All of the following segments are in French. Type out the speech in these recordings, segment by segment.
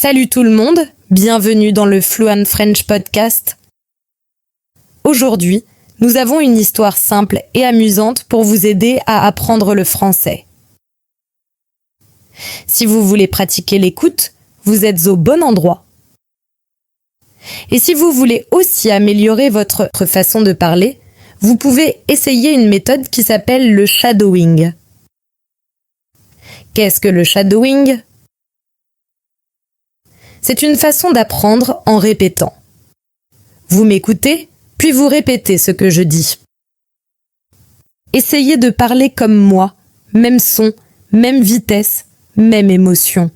Salut tout le monde, bienvenue dans le Fluent French Podcast. Aujourd'hui, nous avons une histoire simple et amusante pour vous aider à apprendre le français. Si vous voulez pratiquer l'écoute, vous êtes au bon endroit. Et si vous voulez aussi améliorer votre façon de parler, vous pouvez essayer une méthode qui s'appelle le shadowing. Qu'est-ce que le shadowing ? C'est une façon d'apprendre en répétant. Vous m'écoutez, puis vous répétez ce que je dis. Essayez de parler comme moi, même son, même vitesse, même émotion.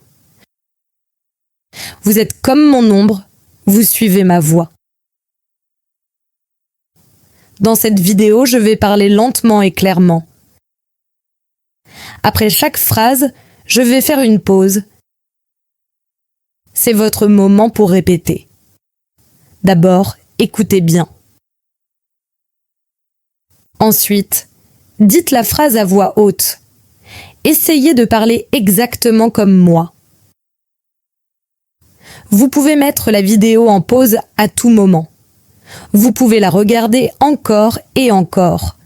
Vous êtes comme mon ombre, vous suivez ma voix. Dans cette vidéo, je vais parler lentement et clairement. Après chaque phrase, je vais faire une pause. C'est votre moment pour répéter. D'abord, écoutez bien. Ensuite, dites la phrase à voix haute. Essayez de parler exactement comme moi. Vous pouvez mettre la vidéo en pause à tout moment. Vous pouvez la regarder encore et encore.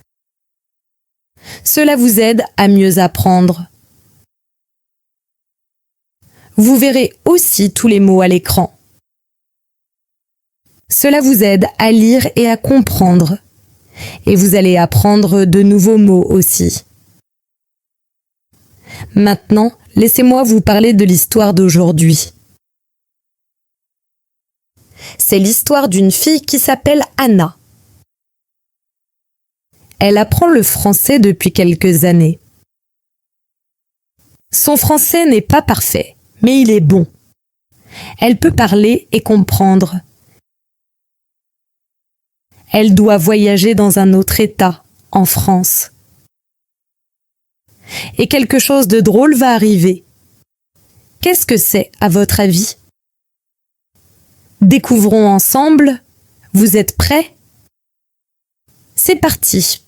Cela vous aide à mieux apprendre. Vous verrez aussi tous les mots à l'écran. Cela vous aide à lire et à comprendre. Et vous allez apprendre de nouveaux mots aussi. Maintenant, laissez-moi vous parler de l'histoire d'aujourd'hui. C'est l'histoire d'une fille qui s'appelle Anna. Elle apprend le français depuis quelques années. Son français n'est pas parfait, mais il est bon. Elle peut parler et comprendre. Elle doit voyager dans un autre État, en France. Et quelque chose de drôle va arriver. Qu'est-ce que c'est, à votre avis ? Découvrons ensemble. Vous êtes prêts ? C'est parti.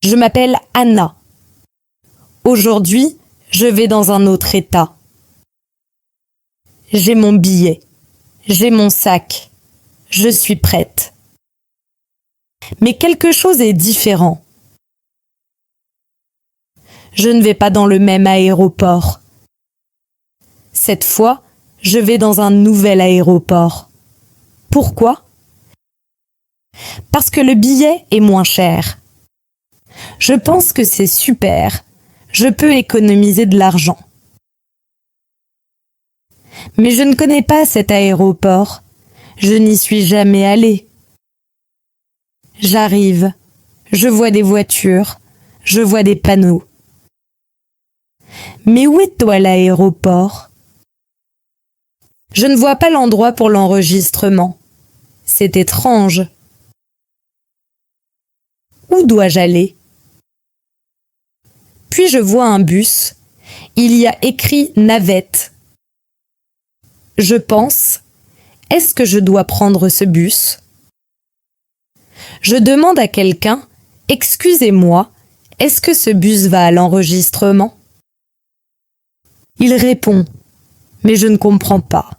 Je m'appelle Anna. Aujourd'hui, je vais dans un autre État. J'ai mon billet. J'ai mon sac. Je suis prête. Mais quelque chose est différent. Je ne vais pas dans le même aéroport. Cette fois, je vais dans un nouvel aéroport. Pourquoi ? Parce que le billet est moins cher. Je pense que c'est super. Je peux économiser de l'argent. Mais je ne connais pas cet aéroport. Je n'y suis jamais allée. J'arrive. Je vois des voitures. Je vois des panneaux. Mais où est-toi l'aéroport ? Je ne vois pas l'endroit pour l'enregistrement. C'est étrange. Où dois-je aller ? Puis je vois un bus. Il y a écrit navette. Je pense, est-ce que je dois prendre ce bus ? Je demande à quelqu'un, excusez-moi, est-ce que ce bus va à l'enregistrement ? Il répond, mais je ne comprends pas.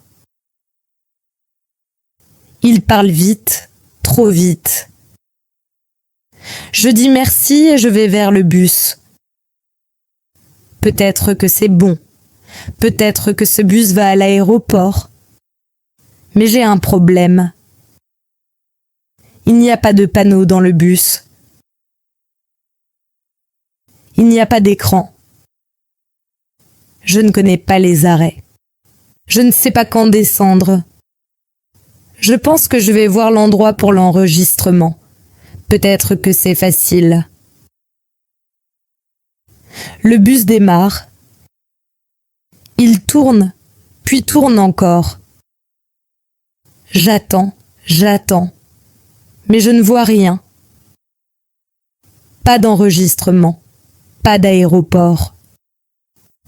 Il parle vite, trop vite. Je dis merci et je vais vers le bus. Peut-être que c'est bon. Peut-être que ce bus va à l'aéroport. Mais j'ai un problème. Il n'y a pas de panneau dans le bus. Il n'y a pas d'écran. Je ne connais pas les arrêts. Je ne sais pas quand descendre. Je pense que je vais voir l'endroit pour l'enregistrement. Peut-être que c'est facile. Le bus démarre. Il tourne, puis tourne encore. J'attends, mais je ne vois rien. Pas d'enregistrement, pas d'aéroport.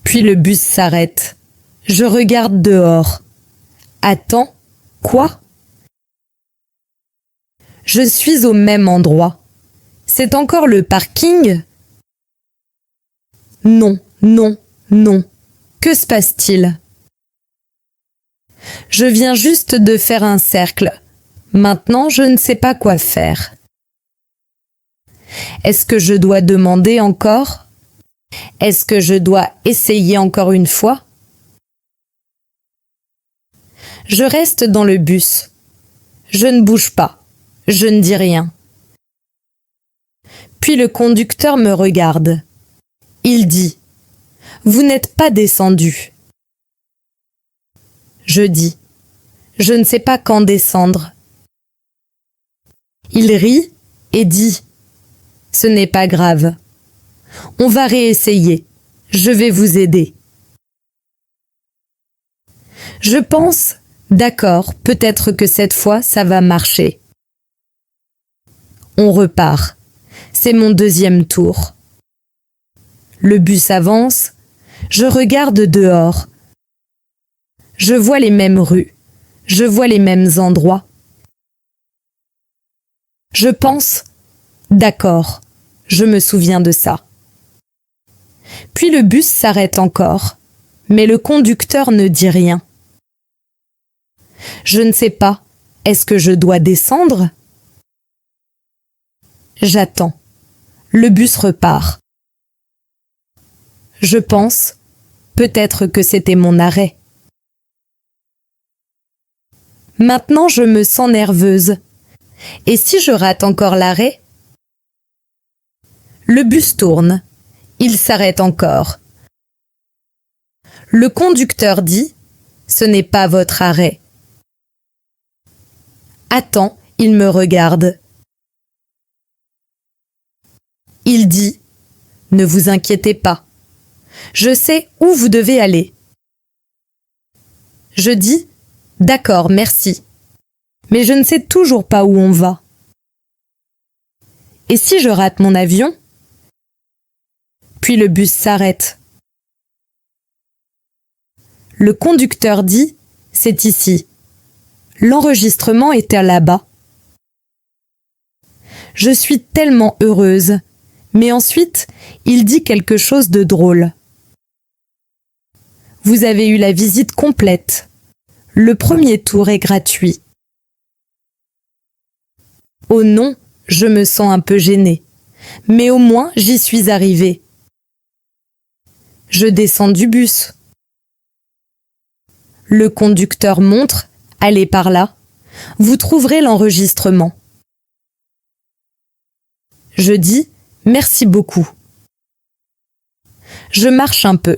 Puis le bus s'arrête. Je regarde dehors. Attends, quoi ? Je suis au même endroit. C'est encore le parking ? Non. Que se passe-t-il? Je viens juste de faire un cercle. Maintenant, je ne sais pas quoi faire. Est-ce que je dois demander encore? Est-ce que je dois essayer encore une fois? Je reste dans le bus. Je ne bouge pas. Je ne dis rien. Puis le conducteur me regarde. Il dit: « Vous n'êtes pas descendu. » Je dis: « Je ne sais pas quand descendre. » Il rit et dit: « Ce n'est pas grave. On va réessayer. Je vais vous aider. » Je pense: d'accord, peut-être que cette fois ça va marcher. On repart. C'est mon deuxième tour. Le bus avance. Je regarde dehors. Je vois les mêmes rues. Je vois les mêmes endroits. Je pense: d'accord, je me souviens de ça. Puis le bus s'arrête encore, mais le conducteur ne dit rien. Je ne sais pas. Est-ce que je dois descendre? J'attends. Le bus repart. Je pense: peut-être que c'était mon arrêt. Maintenant, je me sens nerveuse. Et si je rate encore l'arrêt? Le bus tourne. Il s'arrête encore. Le conducteur dit: ce n'est pas votre arrêt. Attends, il me regarde. Il dit: ne vous inquiétez pas. Je sais où vous devez aller. Je dis: d'accord, merci. Mais je ne sais toujours pas où on va. Et si je rate mon avion? Puis le bus s'arrête. Le conducteur dit: c'est ici. L'enregistrement était là-bas. Je suis tellement heureuse. Mais ensuite, il dit quelque chose de drôle. Vous avez eu la visite complète. Le premier tour est gratuit. Oh non, je me sens un peu gênée. Mais au moins, j'y suis arrivée. Je descends du bus. Le conducteur montre: allez par là. Vous trouverez l'enregistrement. Je dis: merci beaucoup. Je marche un peu.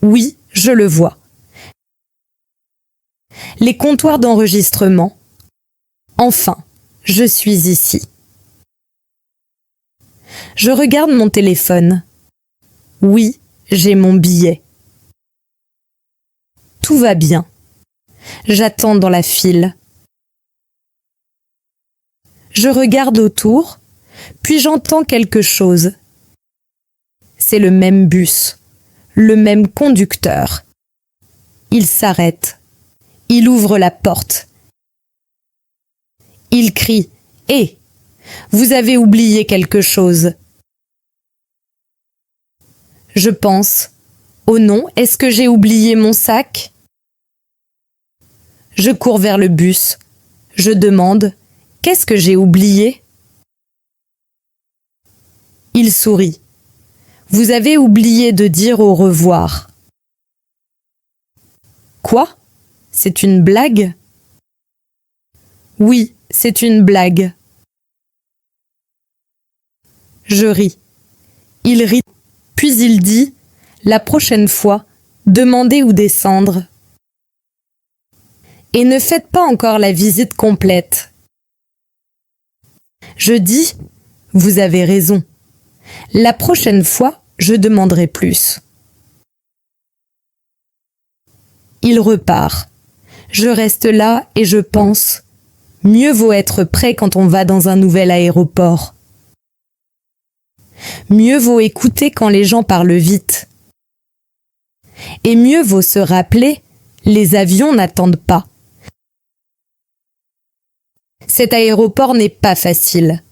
Oui, je le vois. Les comptoirs d'enregistrement. Enfin, je suis ici. Je regarde mon téléphone. Oui, j'ai mon billet. Tout va bien. J'attends dans la file. Je regarde autour. Puis j'entends quelque chose. C'est le même bus, le même conducteur. Il s'arrête. Il ouvre la porte. Il crie: « Hé, vous avez oublié quelque chose. » Je pense: oh non, est-ce que j'ai oublié mon sac? Je cours vers le bus. Je demande: qu'est-ce que j'ai oublié? Il sourit. Vous avez oublié de dire au revoir. Quoi? C'est une blague? Oui, c'est une blague. Je ris. Il rit, puis il dit: la prochaine fois, demandez où descendre. Et ne faites pas encore la visite complète. Je dis: vous avez raison. La prochaine fois, je demanderai plus. Il repart. Je reste là et je pense: mieux vaut être prêt quand on va dans un nouvel aéroport. Mieux vaut écouter quand les gens parlent vite. Et mieux vaut se rappeler: les avions n'attendent pas. Cet aéroport n'est pas facile,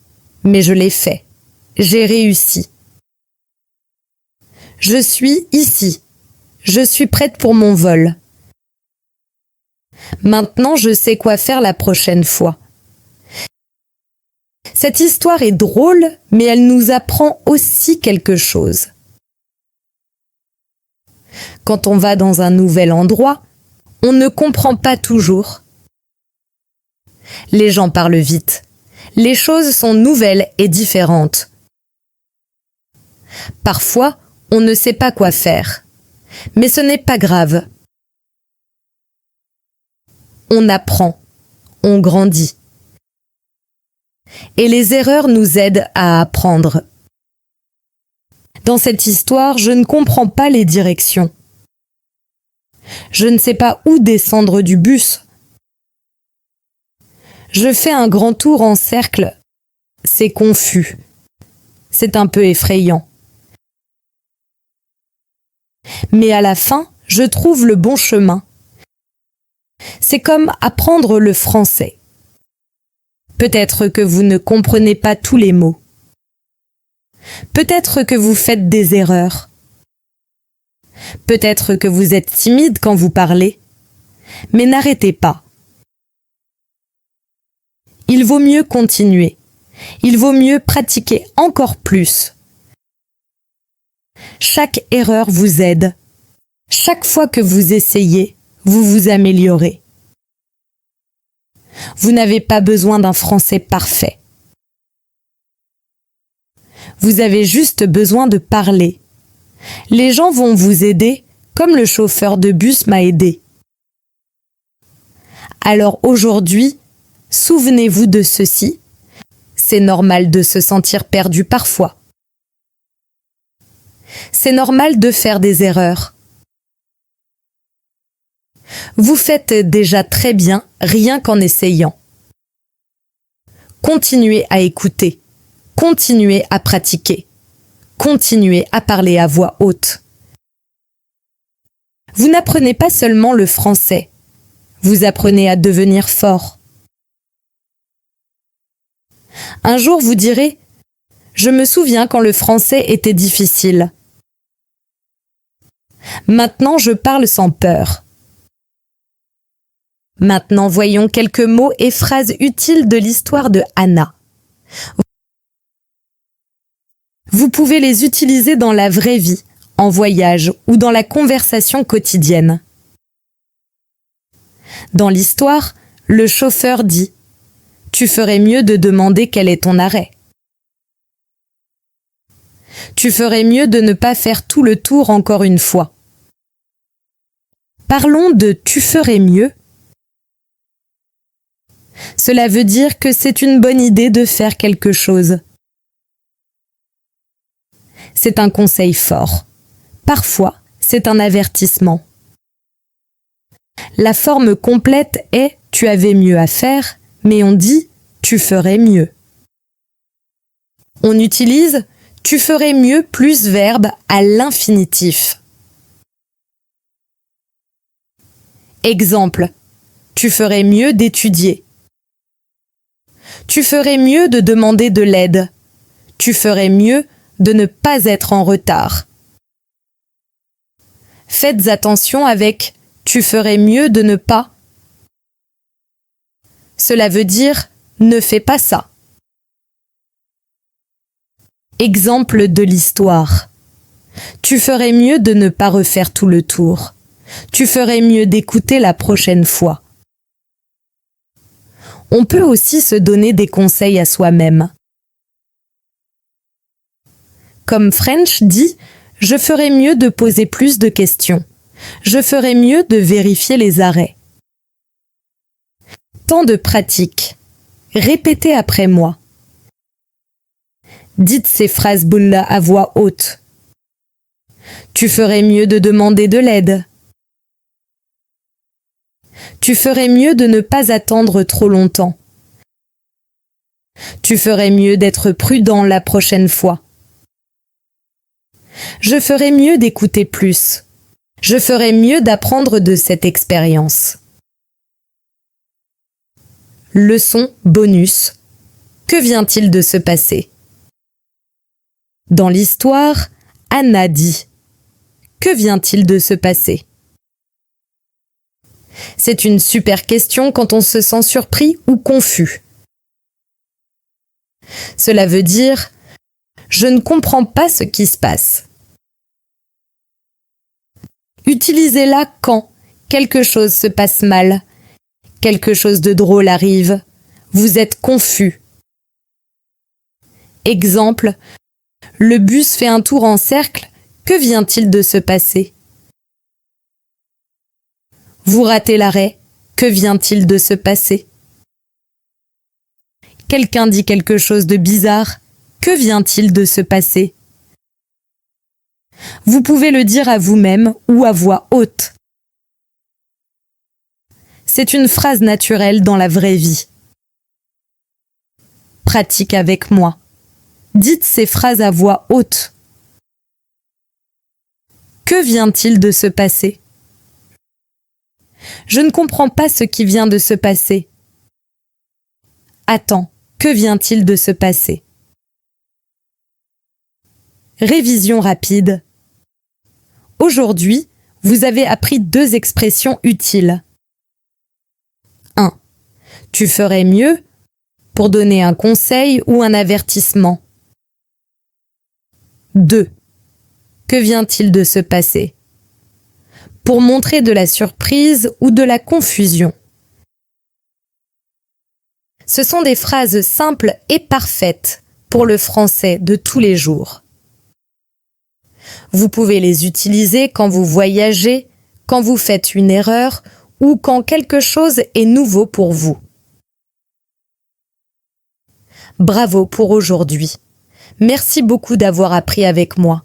mais je l'ai fait. J'ai réussi. Je suis ici. Je suis prête pour mon vol. Maintenant, je sais quoi faire la prochaine fois. Cette histoire est drôle, mais elle nous apprend aussi quelque chose. Quand on va dans un nouvel endroit, on ne comprend pas toujours. Les gens parlent vite. Les choses sont nouvelles et différentes. Parfois, on ne sait pas quoi faire. Mais ce n'est pas grave. On apprend, on grandit. Et les erreurs nous aident à apprendre. Dans cette histoire, je ne comprends pas les directions. Je ne sais pas où descendre du bus. Je fais un grand tour en cercle. C'est confus. C'est un peu effrayant. Mais à la fin, je trouve le bon chemin. C'est comme apprendre le français. Peut-être que vous ne comprenez pas tous les mots. Peut-être que vous faites des erreurs. Peut-être que vous êtes timide quand vous parlez. Mais n'arrêtez pas. Il vaut mieux continuer. Il vaut mieux pratiquer encore plus. Chaque erreur vous aide. Chaque fois que vous essayez, vous vous améliorez. Vous n'avez pas besoin d'un français parfait. Vous avez juste besoin de parler. Les gens vont vous aider comme le chauffeur de bus m'a aidé. Alors aujourd'hui, souvenez-vous de ceci. C'est normal de se sentir perdu parfois. C'est normal de faire des erreurs. Vous faites déjà très bien rien qu'en essayant. Continuez à écouter. Continuez à pratiquer. Continuez à parler à voix haute. Vous n'apprenez pas seulement le français. Vous apprenez à devenir fort. Un jour, vous direz « Je me souviens quand le français était difficile. Maintenant, je parle sans peur. » Maintenant, voyons quelques mots et phrases utiles de l'histoire de Anna. Vous pouvez les utiliser dans la vraie vie, en voyage ou dans la conversation quotidienne. Dans l'histoire, le chauffeur dit « Tu ferais mieux de demander quel est ton arrêt. » Tu ferais mieux de ne pas faire tout le tour encore une fois. Parlons de « tu ferais mieux ». Cela veut dire que c'est une bonne idée de faire quelque chose. C'est un conseil fort. Parfois, c'est un avertissement. La forme complète est « tu avais mieux à faire », mais on dit « tu ferais mieux ». On utilise « tu ferais mieux » plus verbe à l'infinitif. Exemple, tu ferais mieux d'étudier. Tu ferais mieux de demander de l'aide. Tu ferais mieux de ne pas être en retard. Faites attention avec « tu ferais mieux de ne pas ». Cela veut dire « ne fais pas ça ». Exemple de l'histoire. Tu ferais mieux de ne pas refaire tout le tour. Tu ferais mieux d'écouter la prochaine fois. On peut aussi se donner des conseils à soi-même. Comme French dit, je ferais mieux de poser plus de questions. Je ferais mieux de vérifier les arrêts. Temps de pratique. Répétez après moi. Dites ces phrases Bulla à voix haute. Tu ferais mieux de demander de l'aide. Tu ferais mieux de ne pas attendre trop longtemps. Tu ferais mieux d'être prudent la prochaine fois. Je ferais mieux d'écouter plus. Je ferais mieux d'apprendre de cette expérience. Leçon bonus. Que vient-il de se passer? Dans l'histoire, Anna dit que vient-il de se passer? C'est une super question quand on se sent surpris ou confus. Cela veut dire « je ne comprends pas ce qui se passe ». Utilisez-la quand quelque chose se passe mal, quelque chose de drôle arrive, vous êtes confus. Exemple, le bus fait un tour en cercle, que vient-il de se passer? Vous ratez l'arrêt, que vient-il de se passer? Quelqu'un dit quelque chose de bizarre, que vient-il de se passer? Vous pouvez le dire à vous-même ou à voix haute. C'est une phrase naturelle dans la vraie vie. Pratique avec moi. Dites ces phrases à voix haute. Que vient-il de se passer? Je ne comprends pas ce qui vient de se passer. Attends, que vient-il de se passer? Révision rapide. Aujourd'hui, vous avez appris 2 expressions utiles. 1. Tu ferais mieux pour donner un conseil ou un avertissement. 2. Que vient-il de se passer? Pour montrer de la surprise ou de la confusion. Ce sont des phrases simples et parfaites pour le français de tous les jours. Vous pouvez les utiliser quand vous voyagez, quand vous faites une erreur ou quand quelque chose est nouveau pour vous. Bravo pour aujourd'hui. Merci beaucoup d'avoir appris avec moi.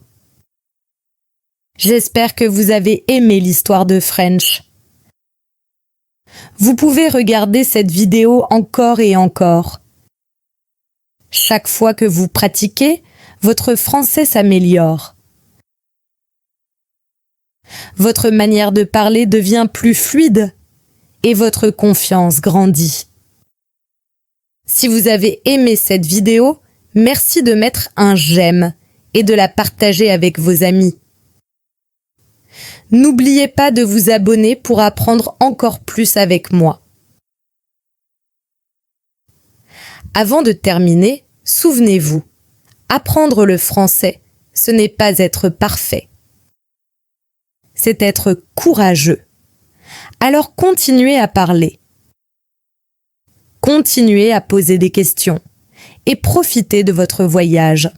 J'espère que vous avez aimé l'histoire de French. Vous pouvez regarder cette vidéo encore et encore. Chaque fois que vous pratiquez, votre français s'améliore. Votre manière de parler devient plus fluide et votre confiance grandit. Si vous avez aimé cette vidéo, merci de mettre un j'aime et de la partager avec vos amis. N'oubliez pas de vous abonner pour apprendre encore plus avec moi. Avant de terminer, souvenez-vous, apprendre le français, ce n'est pas être parfait. C'est être courageux. Alors continuez à parler. Continuez à poser des questions et profitez de votre voyage.